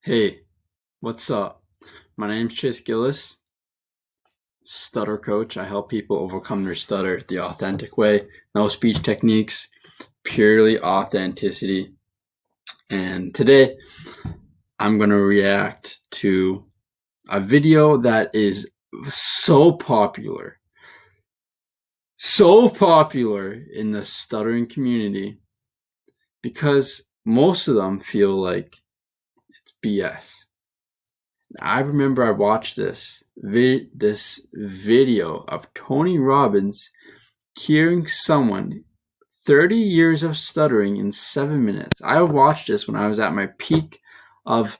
Hey, what's up? My name's Chase Gillis, stutter coach. I help people overcome their stutter the authentic way. No speech techniques, purely authenticity. And today I'm going to react to a video that is so popular in the stuttering community because most of them feel like it's BS. I remember I watched this video of Tony Robbins curing someone 30 years of stuttering in 7 minutes. I watched this when I was at my peak of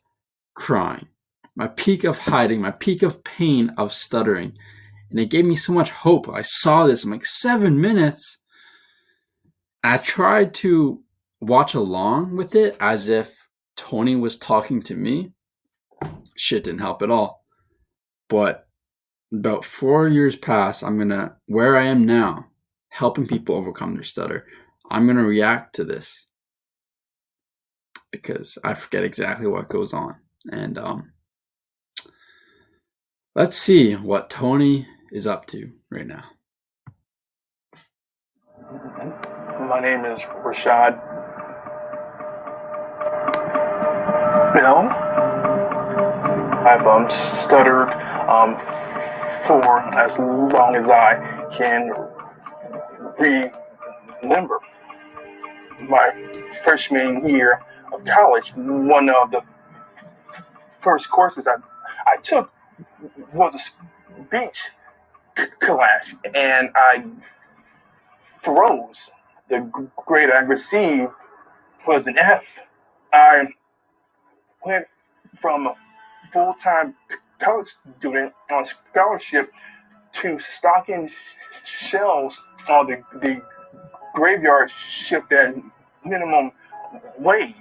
crying, my peak of hiding, my peak of pain of stuttering. And it gave me so much hope. I saw this. I'm like, 7 minutes? I tried to watch along with it as if Tony was talking to me. Shit didn't help at all. But about 4 years past, where I am now, helping people overcome their stutter, I'm going to react to this because I forget exactly what goes on. And let's see what Tony is up to right now. My name is Rashad Bell. I've stuttered for as long as I can remember. My freshman year of college, one of the first courses I took was a speech class, and I froze. The grade I received was an F. I went from a full-time college student on scholarship to stocking shelves on the graveyard shift at minimum wage.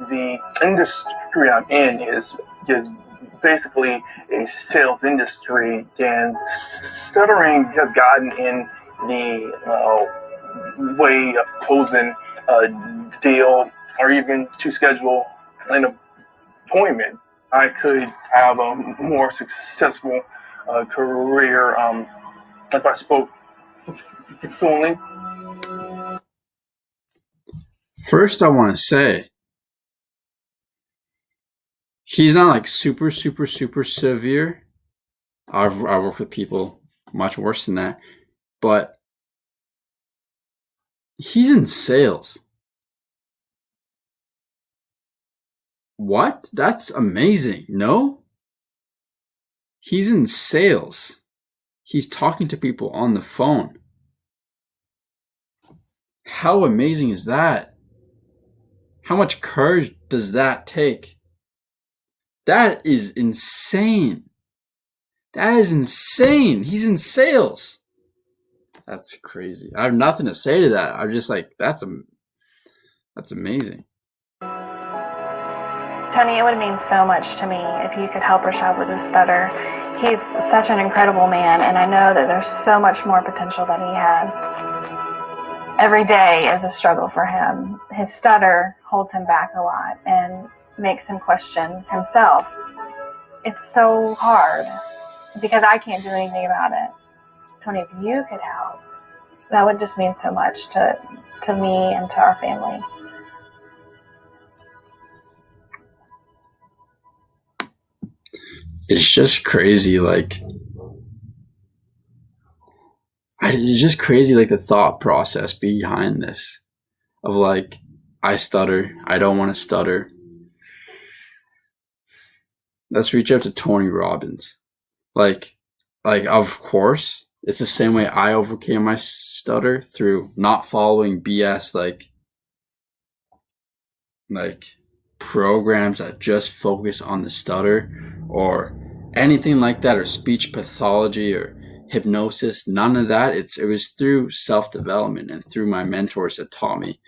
The industry I'm in is basically a sales industry, and stuttering has gotten in the way of closing a deal or even to schedule an appointment. I could have a more successful career if I spoke fluently. First, I want to say he's not like super severe. I've worked with people much worse than that, but he's in sales. What? That's amazing. No? He's in sales. He's talking to people on the phone. How amazing is that? How much courage does that take? That is insane. That is insane. He's in sales. That's crazy. I have nothing to say to that. I'm just like, that's amazing. Tony, it would mean so much to me if you could help Rashad with his stutter. He's such an incredible man, and I know that there's so much more potential than he has. Every day is a struggle for him. His stutter holds him back a lot and makes him question himself. It's so hard because I can't do anything about it. Tony, if you could help, that would just mean so much to me and to our family. It's just crazy, like it's just crazy, like the thought process behind this of like, I stutter, I don't want to stutter. Let's reach out to Tony Robbins. Like of course, it's the same way I overcame my stutter through not following BS like programs that just focus on the stutter or anything like that, or speech pathology or hypnosis. None of that. It was through self-development and through my mentors that taught me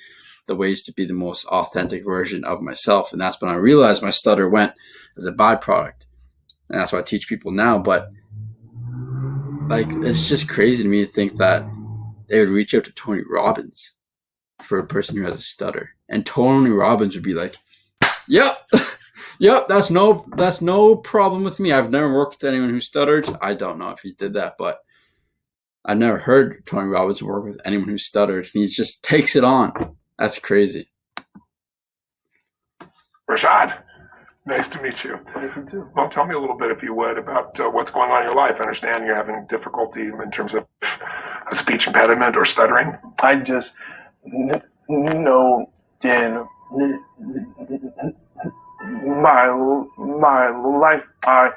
the ways to be the most authentic version of myself. And that's when I realized my stutter went as a byproduct. And that's what I teach people now. But like, it's just crazy to me to think that they would reach out to Tony Robbins. for a person who has a stutter. And Tony Robbins would be like, yep, yep, that's no problem with me. I've never worked with anyone who stutters. I don't know if he did that, but I've never heard Tony Robbins work with anyone who stuttered. He just takes it on. That's crazy. Rashad, nice to meet you. Nice to meet you. Well, tell me a little bit, if you would, about what's going on in your life. I understand you're having difficulty in terms of a speech impediment or stuttering. I just know in my life I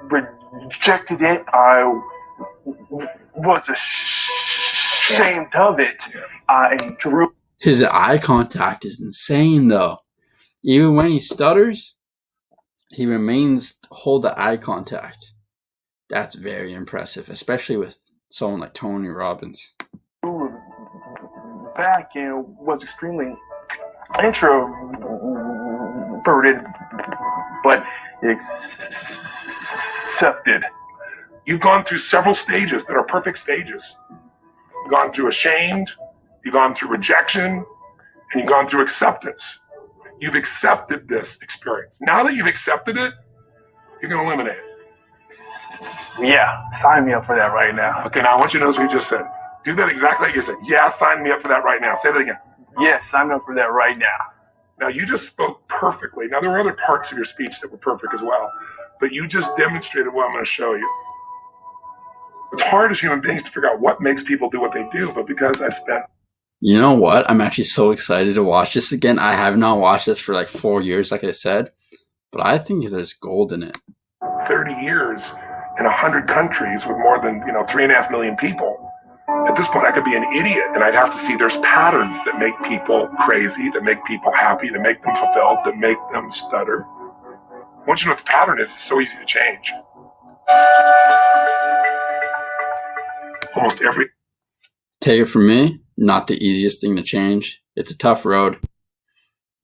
rejected it. I was ashamed of it. I drew. His eye contact is insane, though. Even when he stutters, he remains hold the eye contact. That's very impressive, especially with someone like Tony Robbins. Back and was extremely introverted, but accepted. You've gone through several stages that are perfect stages. You've gone through ashamed, you've gone through rejection, and you've gone through acceptance. You've accepted this experience. Now that you've accepted it, you're going to eliminate it. Yeah, sign me up for that right now. Okay, now I want you to notice what you just said. Do that exactly like you said. Yeah, sign me up for that right now. Say that again. Yes, sign me up for that right now. Now, you just spoke perfectly. Now, there were other parts of your speech that were perfect as well, but you just demonstrated what I'm going to show you. It's hard as human beings to figure out what makes people do what they do, but because I spent... You know what? I'm actually so excited to watch this again. I have not watched this for like 4 years, like I said, but I think there's gold in it. 30 years in 100 countries with more than 3.5 million people. At this point, I could be an idiot, and I'd have to see there's patterns that make people crazy, that make people happy, that make them fulfilled, that make them stutter. Once you know what the pattern is, it's so easy to change. Almost every... Take it from me, not the easiest thing to change. It's a tough road,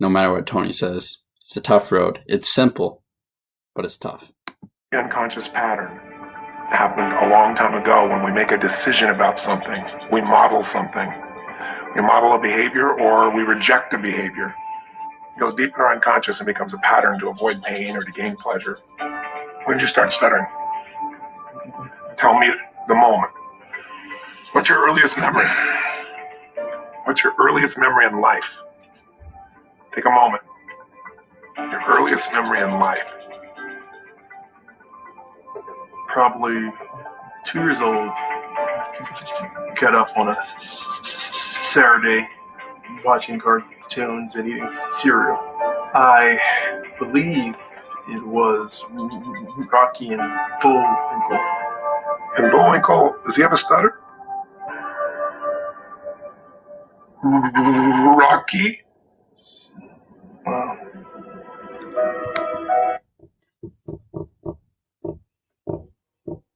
no matter what Tony says. It's a tough road. It's simple, but it's tough. Unconscious pattern happened a long time ago. When we make a decision about something, we model something. We model a behavior or we reject a behavior. It goes deep in our unconscious and becomes a pattern to avoid pain or to gain pleasure. When did you start stuttering? Tell me the moment. What's your earliest memory? What's your earliest memory in life? Take a moment. Your earliest memory in life. Probably 2 years old. Got up on a Saturday watching cartoons and eating cereal. I believe it was Rocky and Bullwinkle. And Bullwinkle, does he have a stutter? Rocky?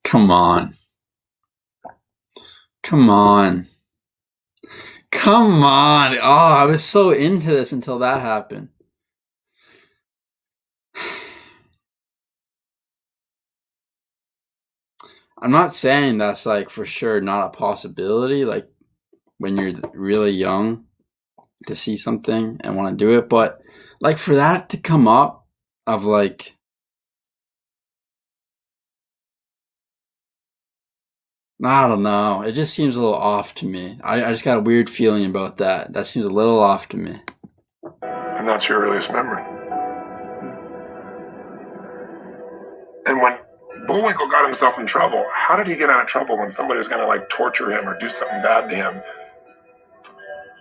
Come on. Come on. Come on. Oh, I was so into this until that happened. I'm not saying that's like for sure not a possibility, like when you're really young to see something and want to do it, but like for that to come up of like I don't know. It just seems a little off to me. I just got a weird feeling about that. That seems a little off to me. And that's your earliest memory. And when Bullwinkle got himself in trouble, how did he get out of trouble when somebody was going to like torture him or do something bad to him?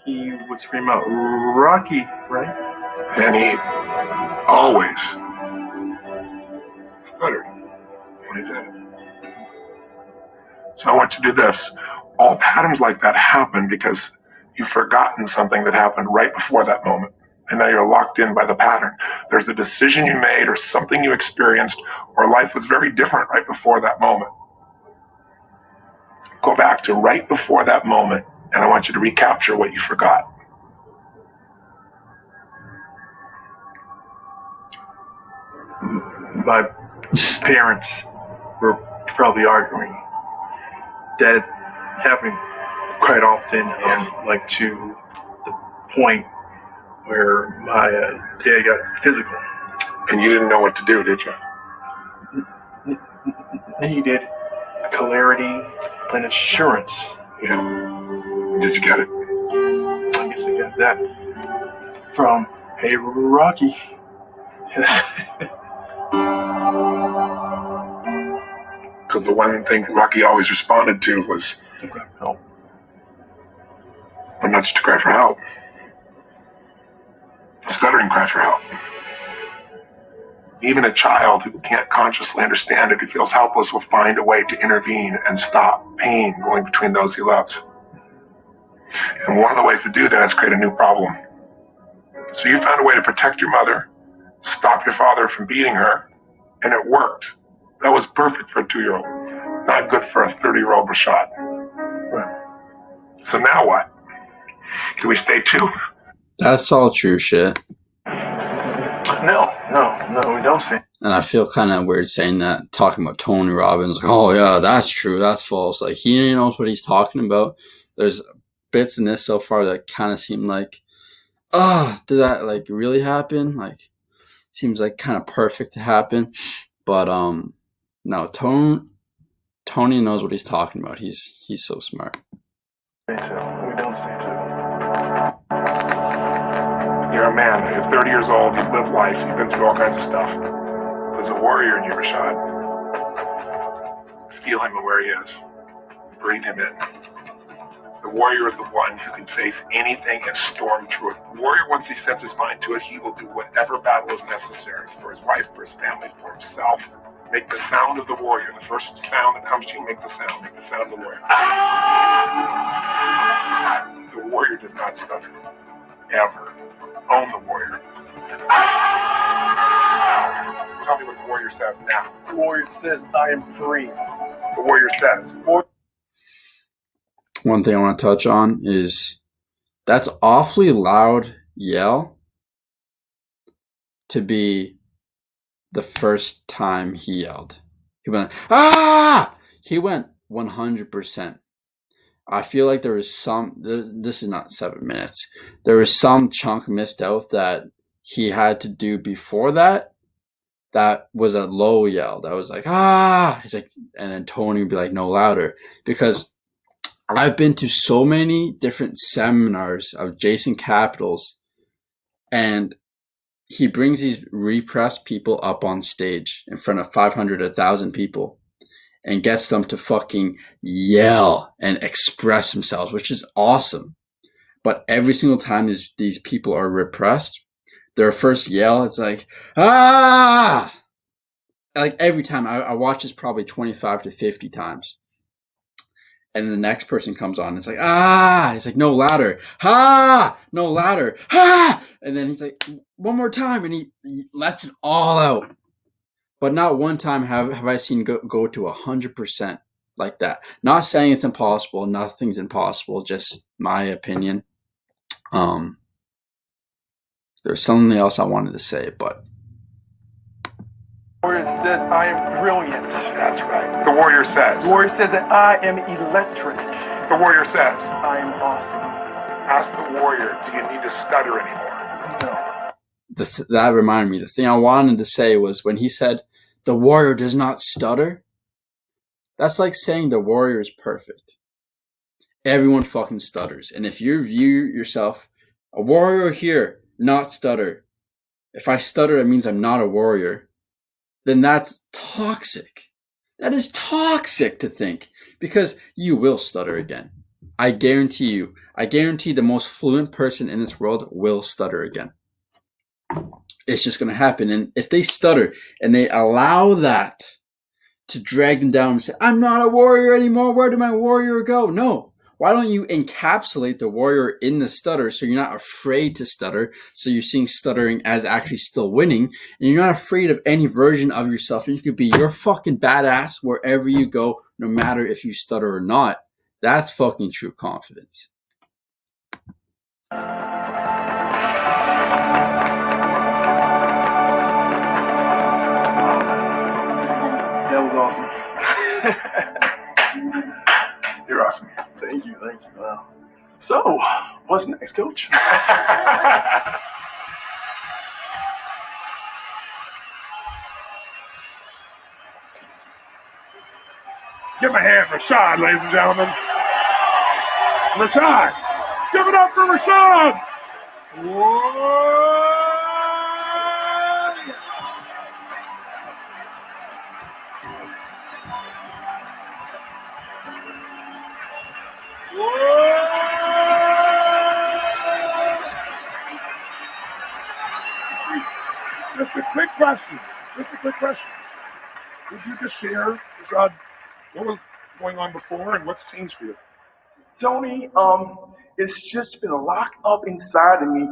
He would scream out, Rocky, right? And he always stuttered when he said it. So I want you to do this. All patterns like that happen because you've forgotten something that happened right before that moment. And now you're locked in by the pattern. There's a decision you made or something you experienced or life was very different right before that moment. Go back to right before that moment and I want you to recapture what you forgot. My parents were probably arguing. That happened quite often, like to the point where my dad got physical. And you didn't know what to do, did you? Needed clarity and assurance. Yeah. Did you get it? I guess I got that from Hey Rocky. Because the one thing Rocky always responded to was, help. but not just to cry for help. Stuttering cry for help. Even a child who can't consciously understand it, who feels helpless, will find a way to intervene and stop pain going between those he loves. And one of the ways to do that is create a new problem. So you found a way to protect your mother, stop your father from beating her, and it worked. That was perfect for a 2-year-old. Not good for a 30-year-old Rashad. Right. So now what? Do we stay 2? That's all true shit. No, we don't see. And I feel kind of weird saying that, talking about Tony Robbins. Like, oh, yeah, that's true. That's false. Like, he knows what he's talking about. There's bits in this so far that kind of seem like, did that, like, really happen? Like, seems like kind of perfect to happen. But, no, Tony knows what he's talking about. He's so smart. We don't see too. You're a man. You're 30 years old. You've lived life. You've been through all kinds of stuff. There's a warrior in you, Rashad. Feel him and where he is. Breathe him in. The warrior is the one who can face anything and storm through it. The warrior, once he sets his mind to it, he will do whatever battle is necessary for his wife, for his family, for himself. Make the sound of the warrior. The first sound that comes to you, make the sound. Make the sound of the warrior. The warrior does not stutter. Ever. Own the warrior. Tell me what the warrior says now. The warrior says, I am free. The warrior says. One thing I want to touch on is that's awfully loud yell to be the first time he yelled. He went, ah! He went 100%. I feel like there was some, this is not 7 minutes. There was some chunk missed out that he had to do before that. That was a low yell. That was like, ah! He's like, and then Tony would be like, no louder. Because I've been to so many different seminars of Jason Capitals, and he brings these repressed people up on stage in front of 500, 1,000 people and gets them to fucking yell and express themselves, which is awesome. But every single time these people are repressed, their first yell, it's like, ah! Like every time, I watch this probably 25 to 50 times. And the next person comes on, it's like, ah! He's like, no louder. Ha! No louder. Ha! And then he's like, one more time, and he lets it all out. But not one time have I seen go to 100% like that. Not saying it's impossible. Nothing's impossible. Just my opinion. There's something else I wanted to say, but The warrior says, I am brilliant. That's right. The warrior says. The warrior says that I am electric. The warrior says. I am awesome. Ask the warrior, do you need to stutter anymore? No. That reminded me. The thing I wanted to say was when he said, the warrior does not stutter. That's like saying the warrior is perfect. Everyone fucking stutters. And if you view yourself, a warrior here, not stutter. If I stutter, it means I'm not a warrior. Then that's toxic. That is toxic to think. Because you will stutter again. I guarantee you. I guarantee the most fluent person in this world will stutter again. It's just going to happen. And if they stutter and they allow that to drag them down and say, I'm not a warrior anymore. Where did my warrior go? No. Why don't you encapsulate the warrior in the stutter so you're not afraid to stutter? So you're seeing stuttering as actually still winning. And you're not afraid of any version of yourself. And you could be your fucking badass wherever you go, no matter if you stutter or not. That's fucking true confidence. That was awesome. You're awesome. Thank you. Wow. So, what's what's next, Coach? Give a hand, Rashad, ladies and gentlemen. Rashad, give it up for Rashad. Whoa. Just a quick question. Would you just share, Rashad, what was going on before and what's changed for you? Tony, it's just been locked up inside of me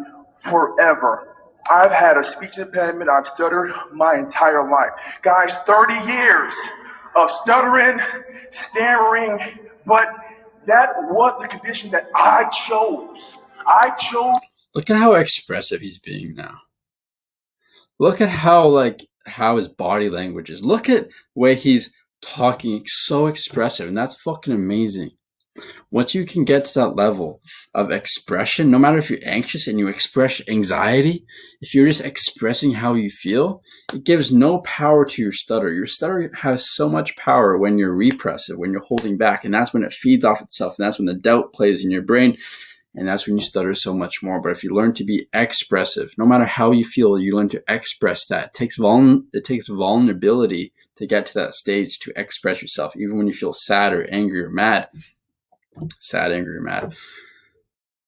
forever. I've had a speech impediment. I've stuttered my entire life. Guys, 30 years of stuttering, stammering, but that was the condition that I chose. Look at how expressive he's being now. Look at how his body language is. Look at the way he's talking, so expressive, and that's fucking amazing. Once you can get to that level of expression, no matter if you're anxious and you express anxiety, if you're just expressing how you feel, it gives no power to your stutter. Your stutter has so much power when you're repressive, when you're holding back, and that's when it feeds off itself, and that's when the doubt plays in your brain, and that's when you stutter so much more. But if you learn to be expressive, no matter how you feel, you learn to express that. It takes vulnerability to get to that stage to express yourself, even when you feel sad or angry or mad. Sad, angry, or mad.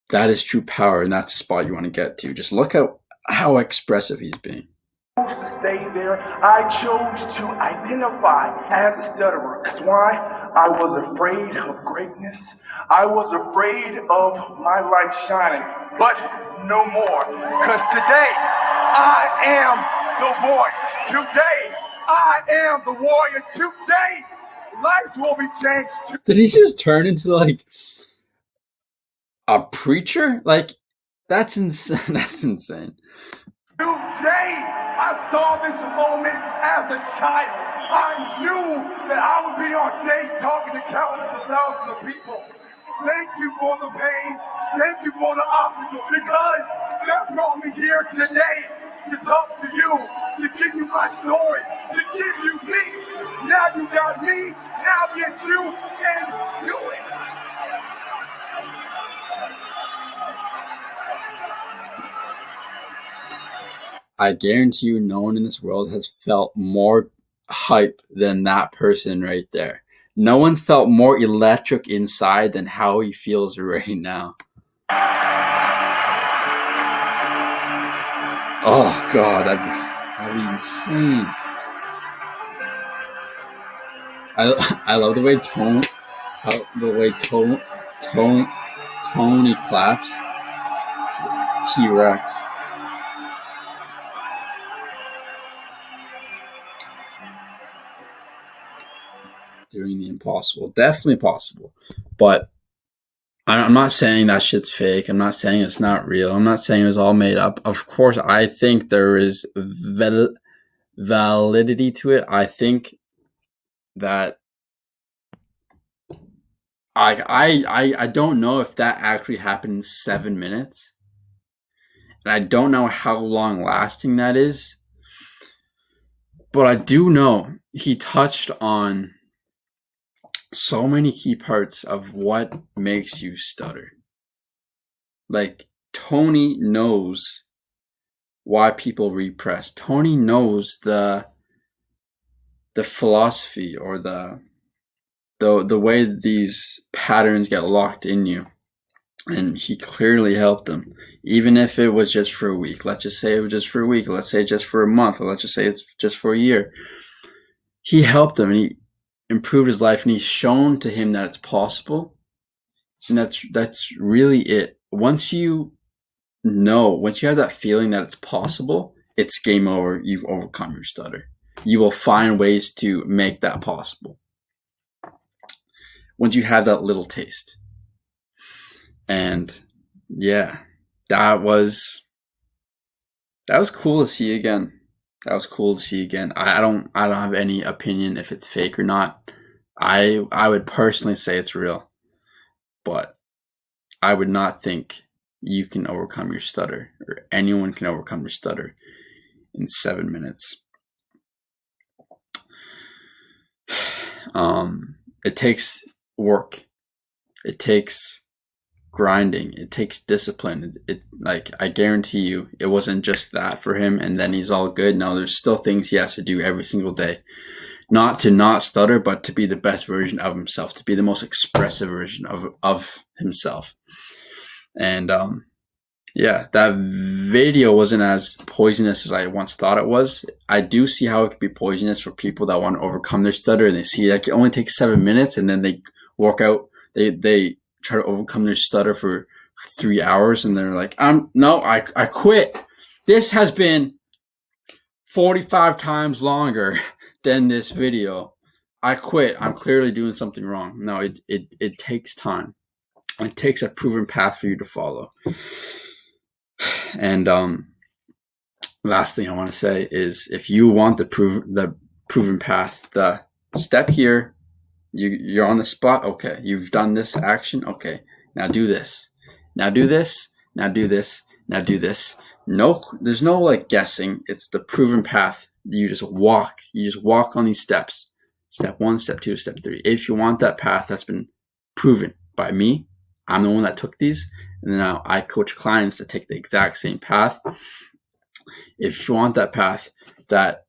That is true power, and that's the spot you want to get to. Just look at how expressive he's being. To stay there, I chose to identify as a stutterer. That's why I was afraid of greatness. I was afraid of my light shining, but no more. Because today, I am the voice. Today, I am the warrior. Today, lives will be changed. Did he just turn into a preacher? That's insane. That's insane. Today, I saw this moment as a child. I knew that I would be on stage talking to countless of thousands of people. Thank you for the pain. Thank you for the obstacle, because that brought me here today to talk to you, to give you my story, to give you me. Now you got me, now get you, and do it. I guarantee you no one in this world has felt more hype than that person right there. No one's felt more electric inside than how he feels right now. Oh God, that'd be insane. I love the way Tony claps. T-Rex. Doing the impossible. Definitely possible. But I'm not saying that shit's fake. I'm not saying it's not real. I'm not saying it was all made up. Of course, I think there is validity to it. I think that I don't know if that actually happened in 7 minutes. And I don't know how long lasting that is. But I do know he touched on so many key parts of what makes you stutter. Tony knows why people repress. Tony knows the philosophy or the way these patterns get locked in you. And he clearly helped them, even if it was just for a week. Let's just say it was just for a week. Let's say just for a month. Or let's just say it's just for a year. He helped him, and he improved his life, and he's shown to him that it's possible. And that's really it. Once you have that feeling that it's possible, it's game over. You've overcome your stutter. You will find ways to make that possible. Once you have that little taste. And yeah, that was cool to see again. I don't have any opinion if it's fake or not. I would personally say it's real, but I would not think you can overcome your stutter, or anyone can overcome your stutter in 7 minutes. It takes work. It takes grinding. It takes discipline. Like, I guarantee you, it wasn't just that for him and then he's all good. No, there's still things he has to do every single day. Not to not stutter, but to be the best version of himself, to be the most expressive version of himself. And yeah, that video wasn't as poisonous as I once thought it was. I do see how it could be poisonous for people that want to overcome their stutter, and they see like it only takes 7 minutes, and then they walk out. They try to overcome their stutter for 3 hours, and they're like, I quit. This has been 45 times longer than this video. I quit. I'm clearly doing something wrong. No, it takes time. It takes a proven path for you to follow. And last thing I want to say is, if you want the proven path, the step here, you're on the spot. Okay, you've done this action. Okay, now do this. Now do this. Now do this. Now do this. No, there's no like guessing. It's the proven path. You just walk. You just walk on these steps. Step 1, step 2, step 3. If you want that path that's been proven by me, I'm the one that took these, and now I coach clients to take the exact same path. If you want that path that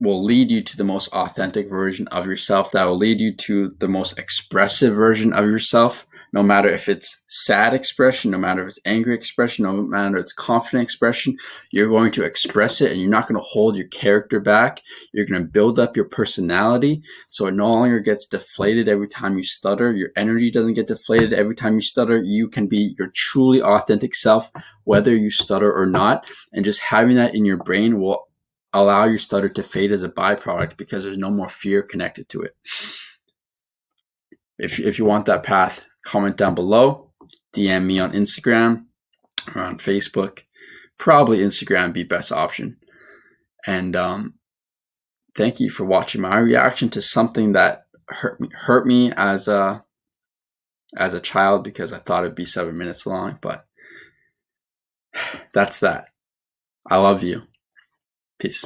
will lead you to the most authentic version of yourself, that will lead you to the most expressive version of yourself, no matter if it's sad expression, no matter if it's angry expression, no matter if it's confident expression, you're going to express it, and you're not going to hold your character back. You're going to build up your personality so it no longer gets deflated every time you stutter. Your energy doesn't get deflated every time you stutter. You can be your truly authentic self, whether you stutter or not. And just having that in your brain will allow your stutter to fade as a byproduct, because there's no more fear connected to it. If you want that path, comment down below, DM me on Instagram or on Facebook. Probably Instagram be best option. And thank you for watching my reaction to something that hurt me as a child, because I thought it'd be 7 minutes long. But that's that. I love you. Peace.